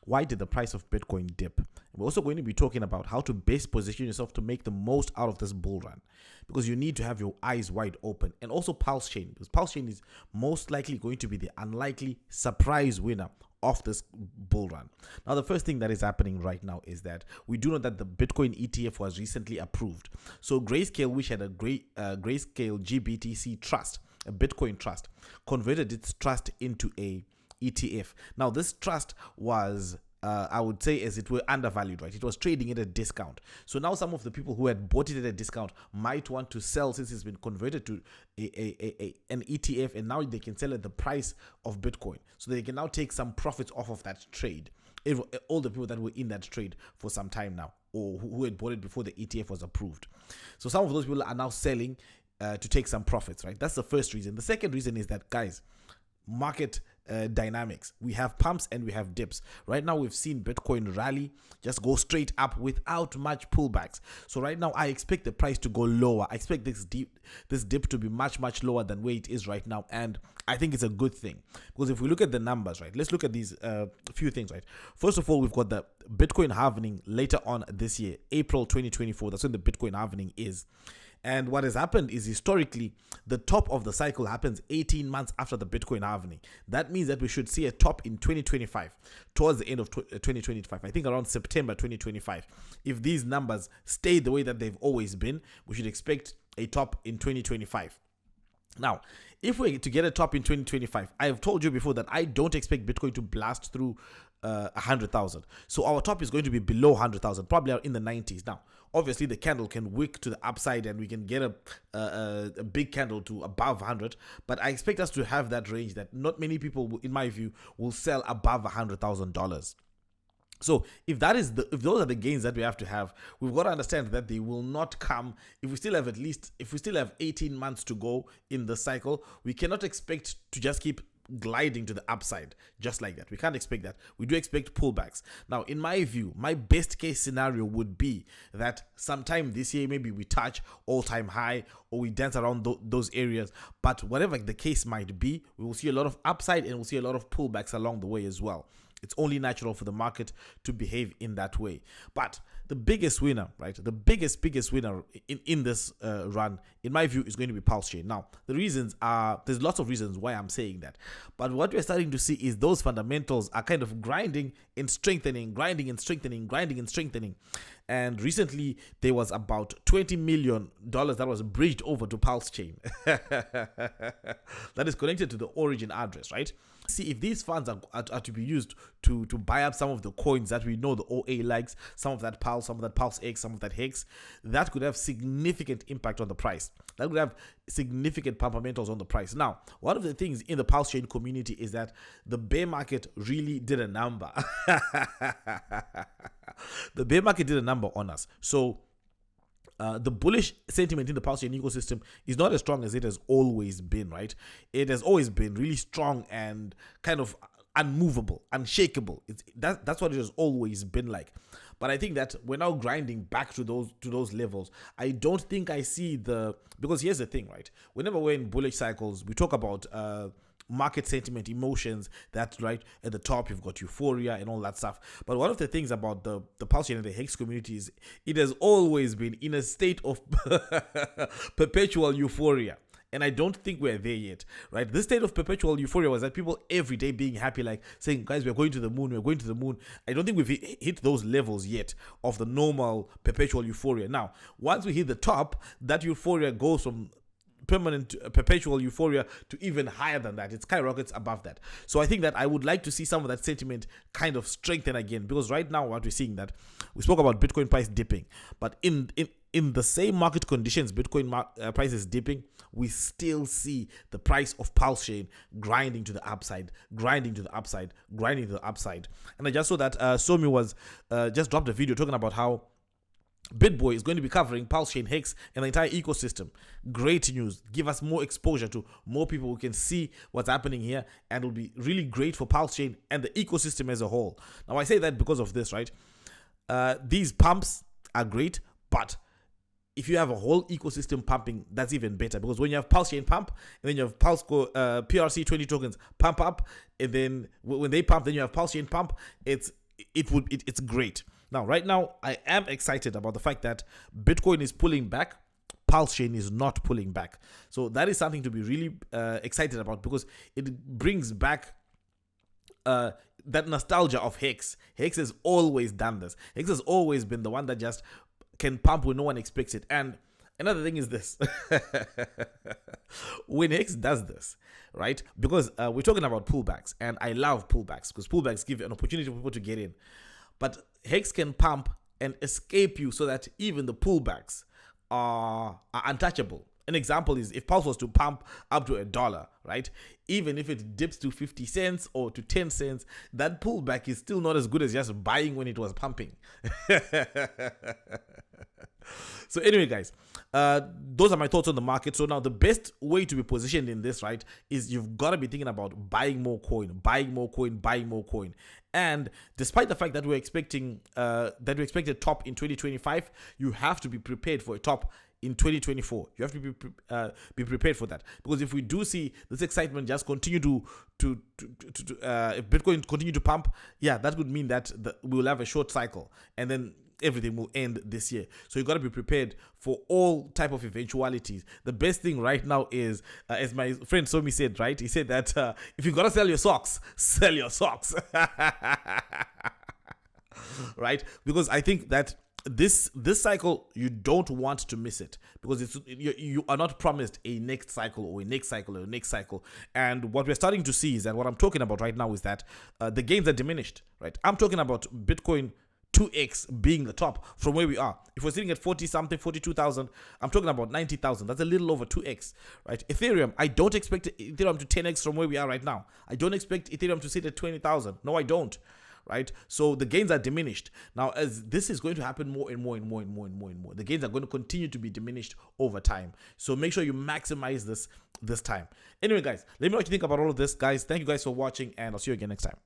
why did the price of Bitcoin dip? We're also going to be talking about how to best position yourself to make the most out of this bull run, because you need to have your eyes wide open. And also PulseChain, because PulseChain is most likely going to be the unlikely surprise winner of this bull run. Now, the first thing that is happening right now is that we do know that the Bitcoin ETF was recently approved. So Grayscale, which had a Grayscale GBTC trust, a Bitcoin trust, converted its trust into a ETF. Now, this trust was I would say, as it were, undervalued, right? It was trading at a discount. So now some of the people who had bought it at a discount might want to sell, since it's been converted to an ETF, and now they can sell at the price of Bitcoin. So they can now take some profits off of that trade. All the people that were in that trade for some time now, or who had bought it before the ETF was approved. So some of those people are now selling to take some profits, right? That's the first reason. The second reason is that, guys, market dynamics. We have pumps and we have dips. Right now, we've seen Bitcoin rally, just go straight up without much pullbacks. So right now, I expect the price to go lower. I expect this dip to be much lower than where it is right now, and I think it's a good thing, because if we look at the numbers, right, let's look at these few things, right. First of all, we've got the Bitcoin halving later on this year, April 2024. That's when the Bitcoin halving is. And what has happened is, historically, the top of the cycle happens 18 months after the Bitcoin halving. That means that we should see a top in 2025, towards the end of 2025. I think around September 2025. If these numbers stay the way that they've always been, we should expect a top in 2025. Now, if we're to get a top in 2025, I have told you before that I don't expect Bitcoin to blast through 100,000. So our top is going to be below 100,000, probably in the 90s. Now, obviously, the candle can wick to the upside and we can get a big candle to above 100. But I expect us to have that range that not many people, in my view, will sell above $100,000. So if those are the gains that we have to have, we've got to understand that they will not come if we still have 18 months to go in the cycle. We cannot expect to just keep gliding to the upside just like that. We can't expect that. We do expect pullbacks. Now, in my view, my best case scenario would be that sometime this year, maybe we touch all-time high or we dance around those areas. But whatever the case might be, we will see a lot of upside and we'll see a lot of pullbacks along the way as well. It's only natural for the market to behave in that way. But the biggest winner, right? The biggest winner in this run, in my view, is going to be PulseChain. Now, the reasons are, there's lots of reasons why I'm saying that. But what we're starting to see is those fundamentals are kind of grinding and strengthening, grinding and strengthening, grinding and strengthening. And recently, there was about $20 million that was bridged over to PulseChain. That is connected to the origin address, right? See, if these funds are to be used to buy up some of the coins that we know the OA likes, some of that Pulse, some of that PulseX, some of that Hex, that could have significant impact on the price. That could have significant fundamentals on the price. Now, one of the things in the PulseChain community is that the bear market really did a number. The bear market did a number on us. So the bullish sentiment in the PulseChain ecosystem is not as strong as it has always been, right? It has always been really strong and kind of unmovable, unshakable. That's what it has always been like. But I think that we're now grinding back to those levels. I don't think I see because here's the thing, right? Whenever we're in bullish cycles, we talk about market sentiment, emotions. That's right. At the top, you've got euphoria and all that stuff. But one of the things about the PulseChain and the Hex community is it has always been in a state of perpetual euphoria. And I don't think we're there yet, right? This state of perpetual euphoria was that people every day being happy, like saying, guys, we're going to the moon, we're going to the moon. I don't think we've hit those levels yet of the normal perpetual euphoria. Now, once we hit the top, that euphoria goes from permanent perpetual euphoria to even higher than that. It skyrockets above that. So I think that I would like to see some of that sentiment kind of strengthen again, because right now what we're seeing, that we spoke about Bitcoin price dipping, but in the same market conditions, Bitcoin price is dipping, we still see the price of PulseChain grinding to the upside, grinding to the upside, grinding to the upside. And I just saw that Somi was just dropped a video talking about how BitBoy is going to be covering PulseChain, Hex, and the entire ecosystem. Great news. Give us more exposure to more people who can see what's happening here, and it will be really great for PulseChain and the ecosystem as a whole. Now, I say that because of this, right? These pumps are great, but if you have a whole ecosystem pumping, that's even better, because when you have PulseChain pump and then you have PRC20 tokens pump up, and then when they pump, then you have PulseChain pump, it's it's great. Now, right now, I am excited about the fact that Bitcoin is pulling back. PulseChain is not pulling back. So that is something to be really excited about, because it brings back that nostalgia of Hex. Hex has always done this. Hex has always been the one that just can pump when no one expects it. And another thing is this. When Hex does this, right? Because we're talking about pullbacks, and I love pullbacks because pullbacks give an opportunity for people to get in. But Hex can pump and escape you so that even the pullbacks are untouchable. An example is if Pulse was to pump up to $1, right? Even if it dips to 50 cents or to 10 cents, that pullback is still not as good as just buying when it was pumping. So anyway, guys, those are my thoughts on the market. So now the best way to be positioned in this, right, is you've got to be thinking about buying more coin, buying more coin, buying more coin. And despite the fact that we're expecting a top in 2025, you have to be prepared for a top in 2024. You have to be prepared for that, because if we do see this excitement just continue if Bitcoin continue to pump, yeah, that would mean that we will have a short cycle, and then everything will end this year. So you got to be prepared for all type of eventualities. The best thing right now is, as my friend Somi said, right? He said that if you got to sell your socks, sell your socks. Right? Because I think that this cycle, you don't want to miss it, because you are not promised a next cycle or a next cycle or a next cycle. And what we're starting to see is that what I'm talking about right now is that the gains are diminished, right? I'm talking about Bitcoin 2x being the top from where we are. If we're sitting at 40 something, 42,000, I'm talking about 90,000. That's a little over 2x, right? Ethereum, I don't expect Ethereum to 10x from where we are right now. I don't expect Ethereum to sit at 20,000. No, I don't. Right? So the gains are diminished. Now, as this is going to happen more and more and more and more and more and more, the gains are going to continue to be diminished over time. So make sure you maximize this time. Anyway, guys, let me know what you think about all of this, guys. Thank you guys for watching, and I'll see you again next time.